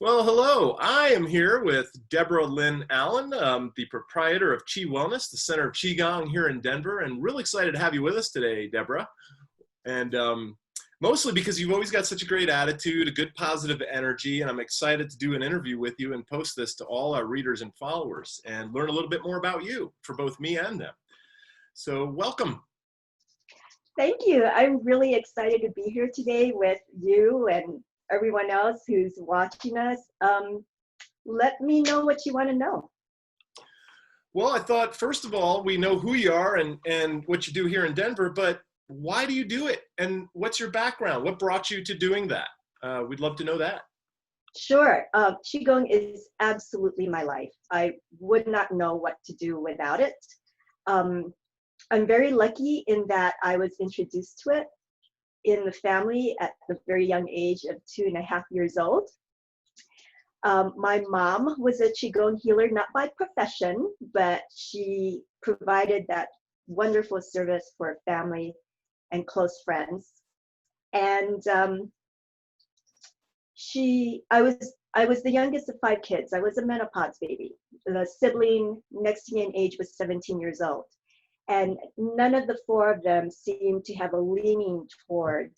Well, hello. I am here with Debra Lynn Allen, the proprietor of Qi Wellness, the Center of Qigong here in Denver, and really excited to have you with us today, Debra. And mostly because you've always got such a great attitude, a good positive energy, and I'm excited to do an interview with you and post this to all our readers and followers and learn a little bit more about you for both me and them. So welcome. Thank you. I'm really excited to be here today with you and everyone else who's watching us. Let me know what you want to know. Well, I thought, first of all, we know who you are and what you do here in Denver, but why do you do it? And what's your background? What brought you to doing that? We'd love to know that. Sure. Qigong is absolutely my life. I would not know what to do without it. I'm very lucky in that I was introduced to it in the family at the very young age of 2.5 years old. My mom was a Qigong healer, not by profession, but she provided that wonderful service for family and close friends. And I was the youngest of 5 kids. I was a menopause baby. The sibling next to me in age was 17 years old. And none of the 4 of them seemed to have a leaning toward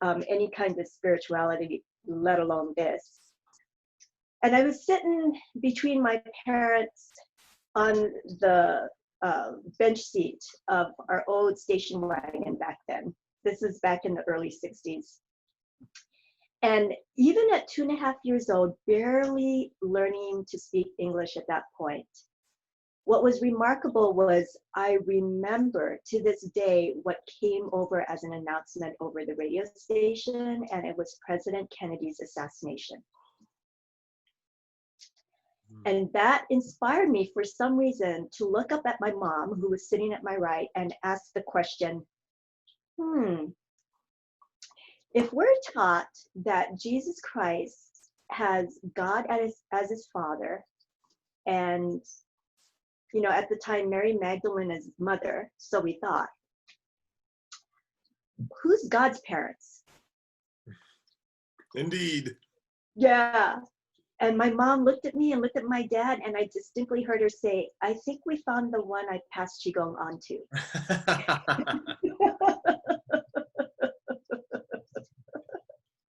any kind of spirituality, let alone this. And I was sitting between my parents on the bench seat of our old station wagon back then. This is back in the early 60s. And even at 2.5 years old, barely learning to speak English at that point, what was remarkable was I remember to this day what came over as an announcement over the radio station, and it was President Kennedy's assassination. And that inspired me for some reason to look up at my mom, who was sitting at my right, and ask the question, if we're taught that Jesus Christ has God as his father, and you know, at the time, Mary Magdalene as his mother, so we thought, who's God's parents? Indeed. Yeah. And my mom looked at me and looked at my dad, and I distinctly heard her say, I think we found the one I passed Qigong on to.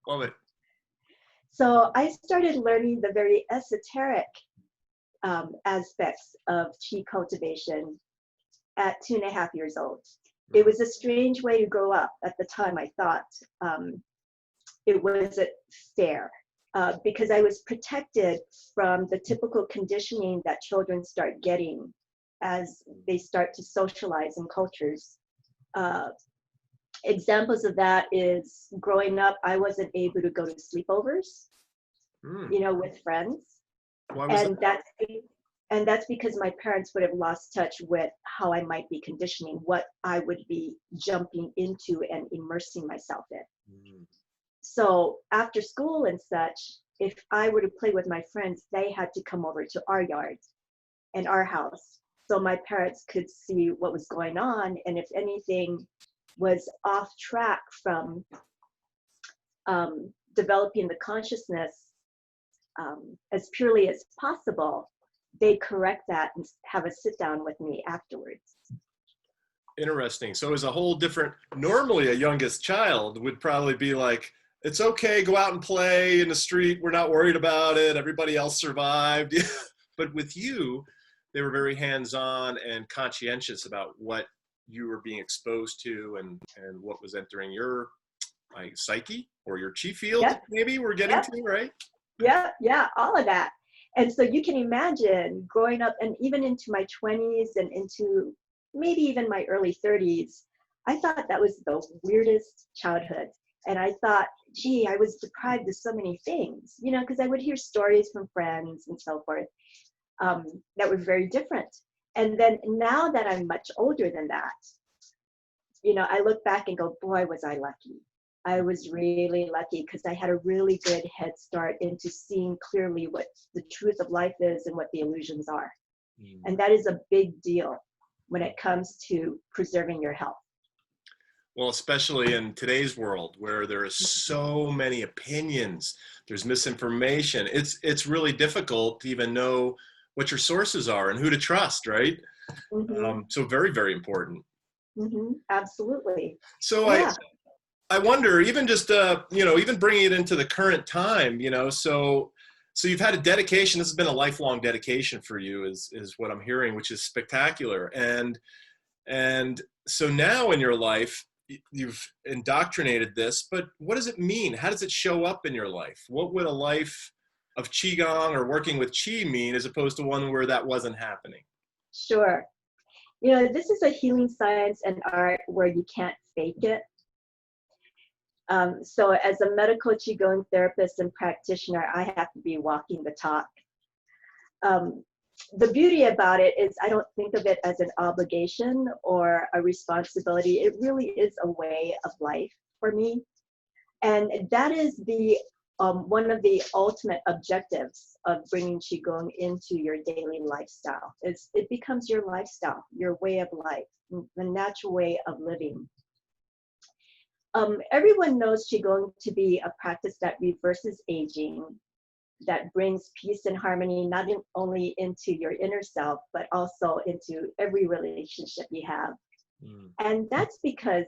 Love it. So I started learning the very esoteric aspects of Qi cultivation at 2.5 years old. It was a strange way to grow up. At the time, I thought it wasn't fair because I was protected from the typical conditioning that children start getting as they start to socialize in cultures. Examples of that is growing up, I wasn't able to go to sleepovers, you know, with friends. Why was that? And that's because my parents would have lost touch with how I might be conditioning, what I would be jumping into and immersing myself in. So after school and such, if I were to play with my friends, they had to come over to our yard and our house so my parents could see what was going on, and if anything was off track from developing the consciousness as purely as possible, they correct that and have a sit down with me afterwards. Interesting. So as a whole different, normally a youngest child would probably be like, it's okay, go out and play in the street. We're not worried about it. Everybody else survived. But with you, they were very hands-on and conscientious about what you were being exposed to and what was entering your psyche or your chi field, maybe we're getting to, right? Yeah, all of that. And so you can imagine growing up and even into my 20s and into maybe even my early 30s, I thought that was the weirdest childhood. And I thought, gee, I was deprived of so many things, you know, because I would hear stories from friends and so forth that were very different. And then now that I'm much older than that, you know, I look back and go, boy, was I lucky. I was really lucky because I had a really good head start into seeing clearly what the truth of life is and what the illusions are. And that is a big deal when it comes to preserving your health. Well, especially in today's world where there is so many opinions, there's misinformation. It's really difficult to even know what your sources are and who to trust, right? Mm-hmm. So very, very important. Mm-hmm. Absolutely. So Yeah. I wonder, even just you know, even bringing it into the current time, you know, so you've had a dedication. This has been a lifelong dedication for you, is what I'm hearing, which is spectacular. And so now in your life, you've indoctrinated this, but what does it mean? How does it show up in your life? What would a life of Qigong or working with Qi mean as opposed to one where that wasn't happening? Sure. You know, this is a healing science and art where you can't fake it. So as a medical Qigong therapist and practitioner, I have to be walking the talk. Um, the beauty about it is I don't think of it as an obligation or a responsibility. It really is a way of life for me. And that is the one of the ultimate objectives of bringing Qigong into your daily lifestyle. Is it becomes your lifestyle, your way of life, the natural way of living. Everyone knows Qigong to be a practice that reverses aging, that brings peace and harmony not only into your inner self, but also into every relationship you have. Mm. And that's because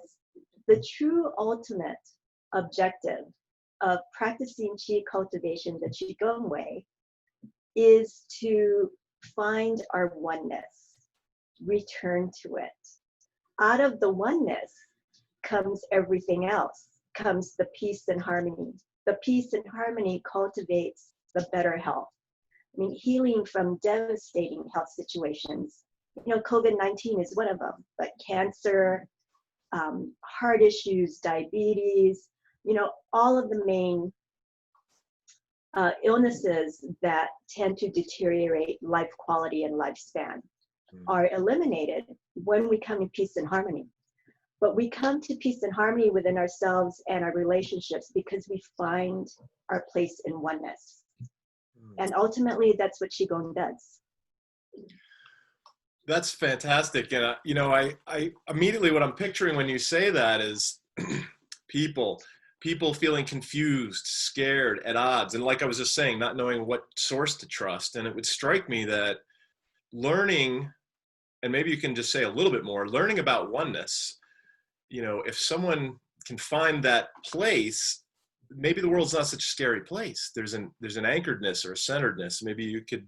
the true ultimate objective of practicing Qi cultivation the Qigong way is to find our oneness, return to it. Out of the oneness comes everything else, comes the peace and harmony. The peace and harmony cultivates the better health. I mean, healing from devastating health situations. You know, COVID-19 is one of them, but cancer, heart issues, diabetes, you know, all of the main illnesses that tend to deteriorate life quality and lifespan are eliminated when we come in peace and harmony. But we come to peace and harmony within ourselves and our relationships because we find our place in oneness. And ultimately, that's what Qigong does. That's fantastic. And, you know, I immediately what I'm picturing when you say that is people, people feeling confused, scared, at odds. And like I was just saying, not knowing what source to trust. And it would strike me that learning, and maybe you can just say a little bit more, learning about oneness, you know, if someone can find that place, maybe the world's not such a scary place. There's an anchoredness or a centeredness. Maybe you could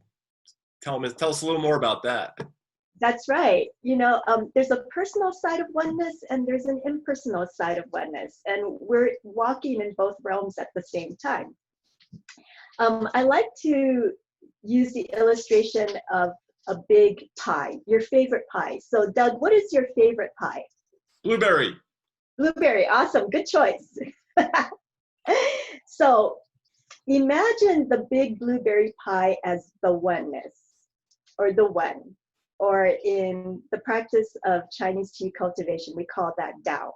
tell us a little more about that. That's right. You know, there's a personal side of oneness and there's an impersonal side of oneness. And we're walking in both realms at the same time. I like to use the illustration of a big pie, your favorite pie. So Doug, what is your favorite pie? Blueberry. Blueberry, awesome, good choice. So imagine the big blueberry pie as the oneness, or the one, or in the practice of Chinese tea cultivation, we call that Dao.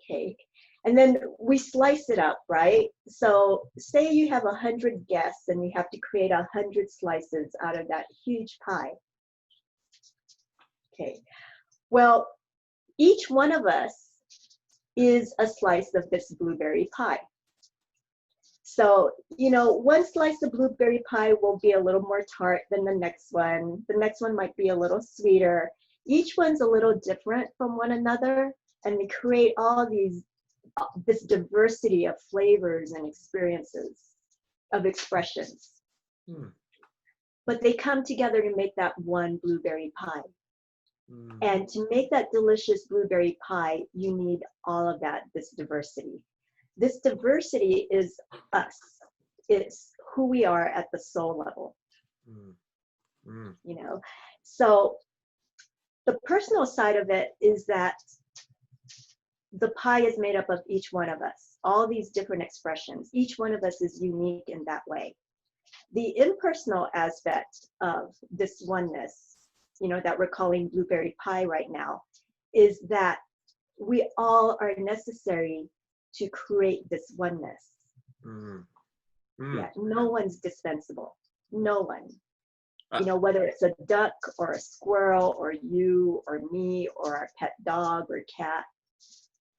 Okay, and then we slice it up, right? So say you have 100 guests and you have to create 100 slices out of that huge pie. Okay, well, each one of us is a slice of this blueberry pie. So, you know, one slice of blueberry pie will be a little more tart than the next one. The next one might be a little sweeter. Each one's a little different from one another, and we create all these, this diversity of flavors and experiences, of expressions. But they come together to make that one blueberry pie. And to make that delicious blueberry pie, you need all of that, this diversity. This diversity is us. It's who we are at the soul level. You know, so the personal side of it is that the pie is made up of each one of us, all these different expressions. Each one of us is unique in that way. The impersonal aspect of this oneness, you know, that we're calling blueberry pie right now, is that we all are necessary to create this oneness. Yeah, no one's dispensable. No one. Uh, You know, whether it's a duck or a squirrel or you or me or our pet dog or cat,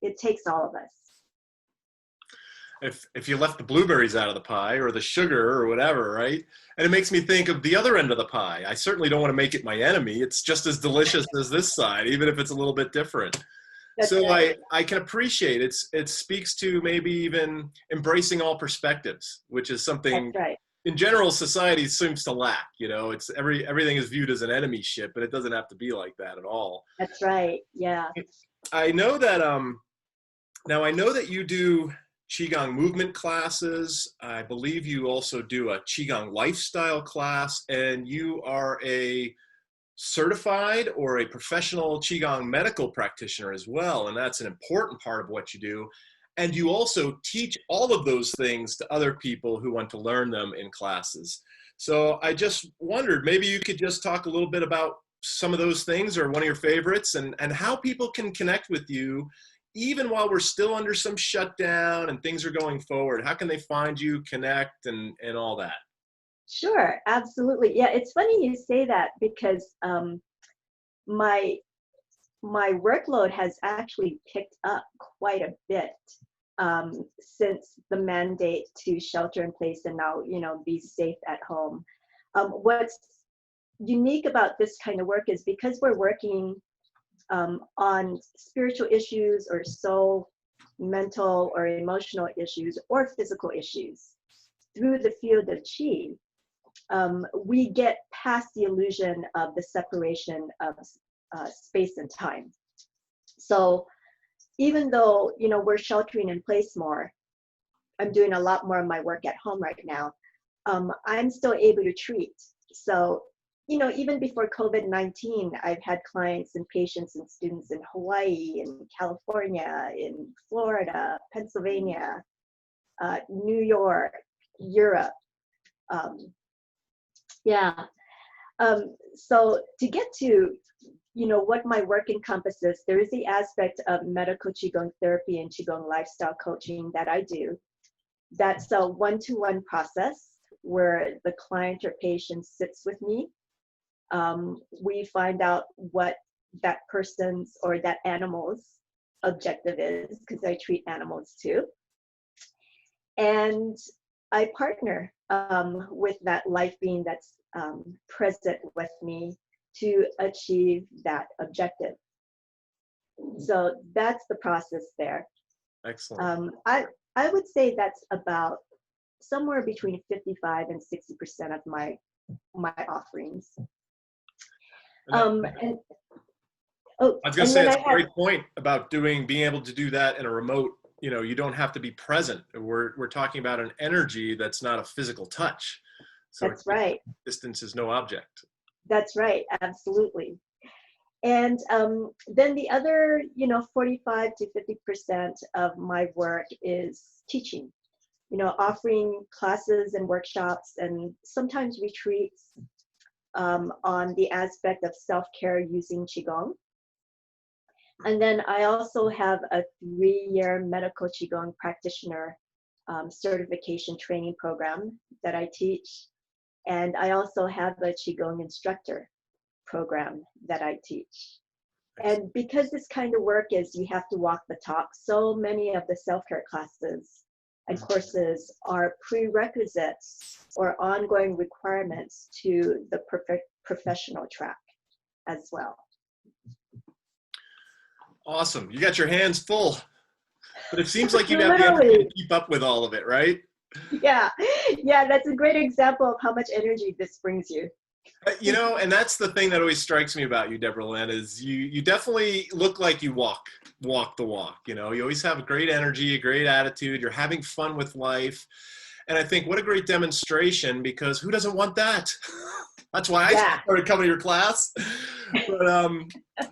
it takes all of us. if you left the blueberries out of the pie or the sugar or whatever, right? And it makes me think of the other end of the pie. I certainly don't want to make it my enemy. It's just as delicious as this side, even if it's a little bit different. That's So right. I can appreciate it speaks to maybe even embracing all perspectives, which is That's something right. in general society seems to lack. You know, it's everything is viewed as an enemy ship, but it doesn't have to be like that at all. That's right. Yeah. I know that now I know that you do Qigong movement classes. I believe you also do a Qigong lifestyle class, and you are a certified or a professional Qigong medical practitioner as well. And that's an important part of what you do. And you also teach all of those things to other people who want to learn them in classes. So I just wondered, maybe you could just talk a little bit about some of those things or one of your favorites and how people can connect with you even while we're still under some shutdown and things are going forward. How can they find you, connect, and all that? Sure. Absolutely. Yeah. It's funny you say that because my my workload has actually picked up quite a bit since the mandate to shelter in place and now, you know, be safe at home. What's unique about this kind of work is because we're working on spiritual issues or soul, mental or emotional issues or physical issues through the field of Qi, we get past the illusion of the separation of space and time. So even though, you know, we're sheltering in place more, I'm doing a lot more of my work at home right now. I'm still able to treat. So, you know, even before COVID-19, I've had clients and patients and students in Hawaii, in California, in Florida, Pennsylvania, New York, Europe. Yeah. So to get to, you know, what my work encompasses, there is the aspect of medical Qigong therapy and Qigong lifestyle coaching that I do. That's a one-to-one process where the client or patient sits with me. We find out what that person's or that animal's objective is, because I treat animals too. And I partner with that life being that's present with me to achieve that objective. So that's the process there. Excellent. I would say that's about somewhere between 55 and 60% of my offerings. And oh, I was going to and say then it's I a have, great point about being able to do that in a remote. You know, you don't have to be present. We're talking about an energy that's not a physical touch. So that's right. distance is no object. That's right. Absolutely. And then the other, you know, 45 to 50% of my work is teaching, you know, offering classes and workshops and sometimes retreats on the aspect of self-care using Qigong. And then I also have a 3-year medical Qigong practitioner certification training program that I teach. And I also have a Qigong instructor program that I teach. And because this kind of work is you have to walk the talk, so many of the self-care classes and courses are prerequisites or ongoing requirements to the professional track as well. Awesome. You got your hands full, but it seems like you have the energy Literally. to keep up with all of it, right? Yeah, yeah, that's a great example of how much energy this brings you. You know, and that's the thing that always strikes me about you, Debra Lynn, is you definitely look like you walk the walk. You know, you always have a great energy, a great attitude. You're having fun with life. And I think what a great demonstration, because who doesn't want that? That's why I Yeah. started coming to your class. But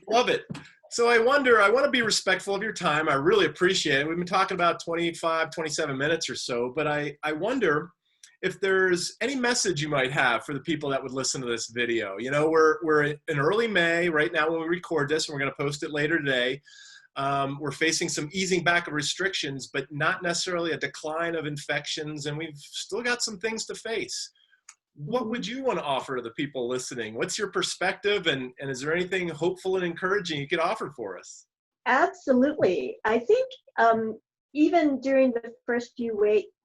love it. So I want to be respectful of your time. I really appreciate it. We've been talking about 25, 27 minutes or so, but I wonder if there's any message you might have for the people that would listen to this video. You know, we're in early May right now when we record this, and we're going to post it later today. We're facing some easing back of restrictions, but not necessarily a decline of infections, and we've still got some things to face. what Mhm. would you want to offer to the people listening? What's your perspective, and is there anything hopeful and encouraging you could offer for us? Absolutely. I think even during the first few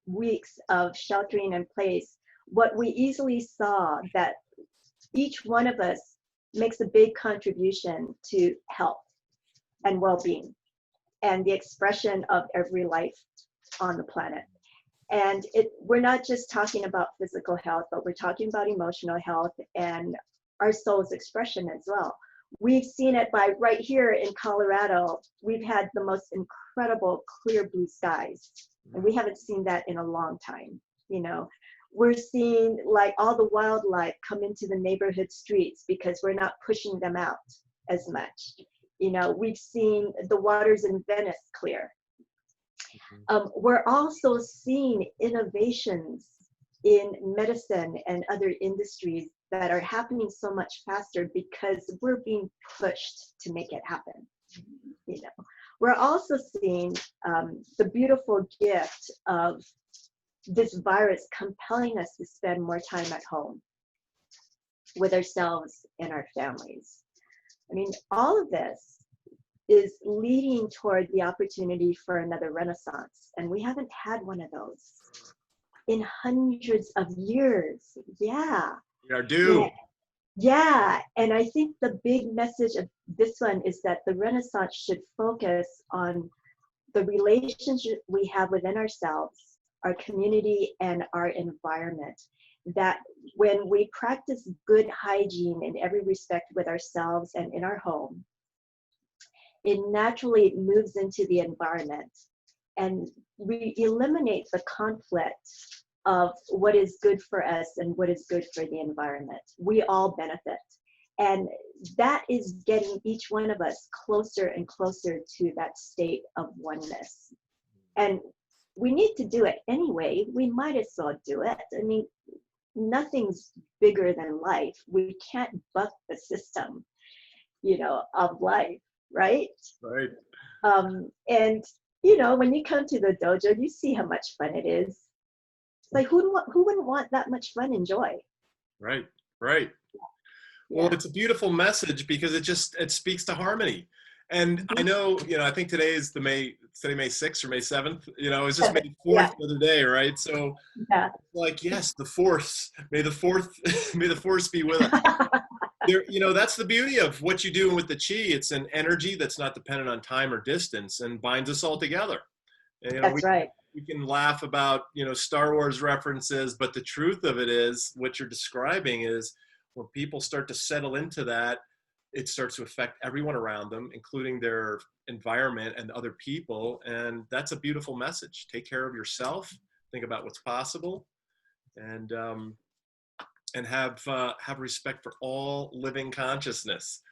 weeks of sheltering in place, what we easily saw that each one of us makes a big contribution to health and well-being and the expression of every life on the planet. And we're not just talking about physical health, but we're talking about emotional health and our soul's expression as well. We've seen it by right here in Colorado. We've had the most incredible clear blue skies, and we haven't seen that in a long time. You know, we're seeing like all the wildlife come into the neighborhood streets because we're not pushing them out as much. You know, we've seen the waters in Venice clear. We're also seeing innovations in medicine and other industries that are happening so much faster because we're being pushed to make it happen. You know, we're also seeing the beautiful gift of this virus compelling us to spend more time at home with ourselves and our families. I mean, all of this is leading toward the opportunity for another renaissance. And we haven't had one of those in hundreds of years. Yeah. We are You know, due. yeah. And I think the big message of this one is that the renaissance should focus on the relationship we have within ourselves, our community, and our environment. That when we practice good hygiene in every respect with ourselves and in our home, it naturally moves into the environment, and we eliminate the conflict of what is good for us and what is good for the environment. We all benefit. And that is getting each one of us closer and closer to that state of oneness. And we need to do it anyway. We might as well do it. I mean, nothing's bigger than life. We can't buck the system, you know, of life, right? Right. And you know, when you come to the dojo, you see how much fun it is. Like who wouldn't want that much fun and joy? Right. Right. Well, Yeah. it's a beautiful message because it speaks to harmony. And I Mhm. know, I think today May 6th or May 7th, it's just Seven. May Yeah. 4th the other day, right? So Yeah. like, yes, the force, may the fourth, may the force be with us. There, that's the beauty of what you do with the chi. It's an energy that's not dependent on time or distance and binds us all together. And, That's right. we can laugh about, Star Wars references, but the truth of it is what you're describing is when people start to settle into that, it starts to affect everyone around them, including their environment and other people. And that's a beautiful message. Take care of yourself, think about what's possible, and have respect for all living consciousness.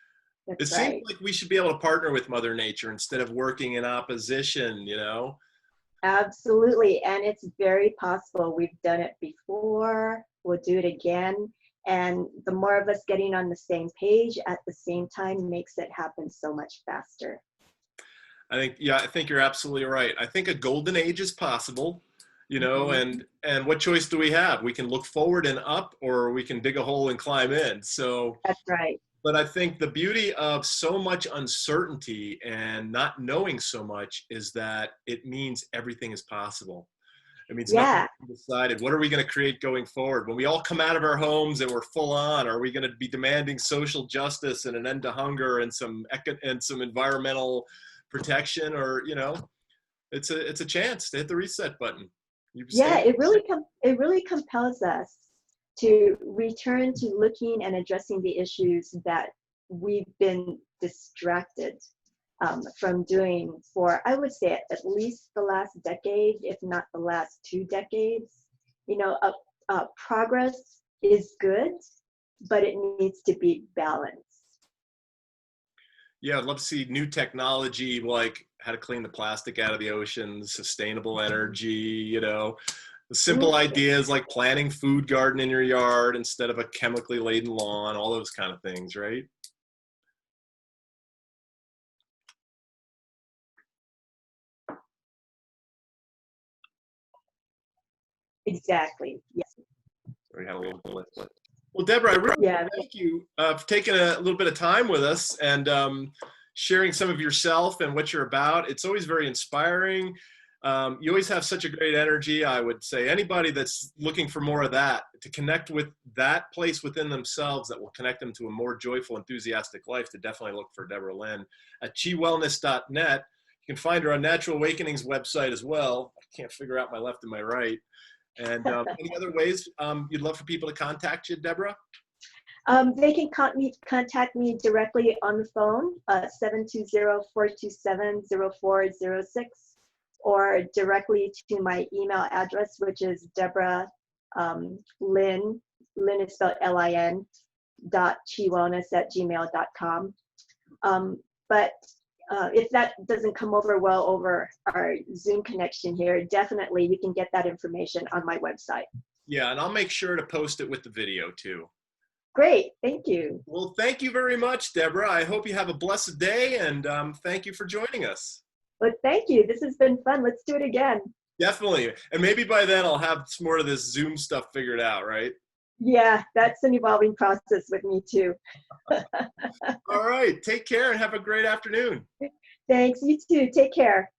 It That's seems right. like we should be able to partner with Mother Nature instead of working in opposition, Absolutely. And it's very possible. We've done it before. We'll do it again. And the more of us getting on the same page at the same time makes it happen so much faster. I think you're absolutely right. I think a golden age is possible, Mhm. and what choice do we have? We can look forward and up, or we can dig a hole and climb in. So, That's right. but I think the beauty of so much uncertainty and not knowing so much is that it means everything is possible. It means nothing Yeah. is decided. What are we going to create going forward? When we all come out of our homes and we're full on, are we going to be demanding social justice and an end to hunger and some environmental protection, or it's a chance to hit the reset button. You've Yeah, stated. it really compels us to return to looking and addressing the issues that we've been distracted from doing for, I would say, at least the last decade, if not the last 2 decades. You know, progress is good, but it needs to be balanced. Yeah, I'd love to see new technology like how to clean the plastic out of the oceans, sustainable energy, the simple Mm, ideas like planting food garden in your yard instead of a chemically laden lawn, all those kind of things, right? exactly. Yes. We had a little glitch. Well, Deborah, I really Yeah. thank you for taking a little bit of time with us and sharing some of yourself and what you're about. It's always very inspiring. You always have such a great energy. I would say anybody that's looking for more of that, to connect with that place within themselves that will connect them to a more joyful, enthusiastic life, to definitely look for Debra Lynn at chiwellness.net. You can find her on Natural Awakening's website as well. I can't figure out my left and my right. And any other ways you'd love for people to contact you, Debra? They can contact me directly on the phone, 720-427-0406, or directly to my email address, which is Debra Lynn is spelled Lin, .chiwellness@gmail.com. But if that doesn't come over well over our Zoom connection here, definitely you can get that information on my website. Yeah, and I'll make sure to post it with the video too. Great, thank you. Well, thank you very much, Debra. I hope you have a blessed day, and thank you for joining us. Well, thank you. This has been fun. Let's do it again. Definitely. And maybe by then I'll have some more of this Zoom stuff figured out, right? Yeah, that's an evolving process with me too. All right. Take care and have a great afternoon. Thanks. You too. Take care.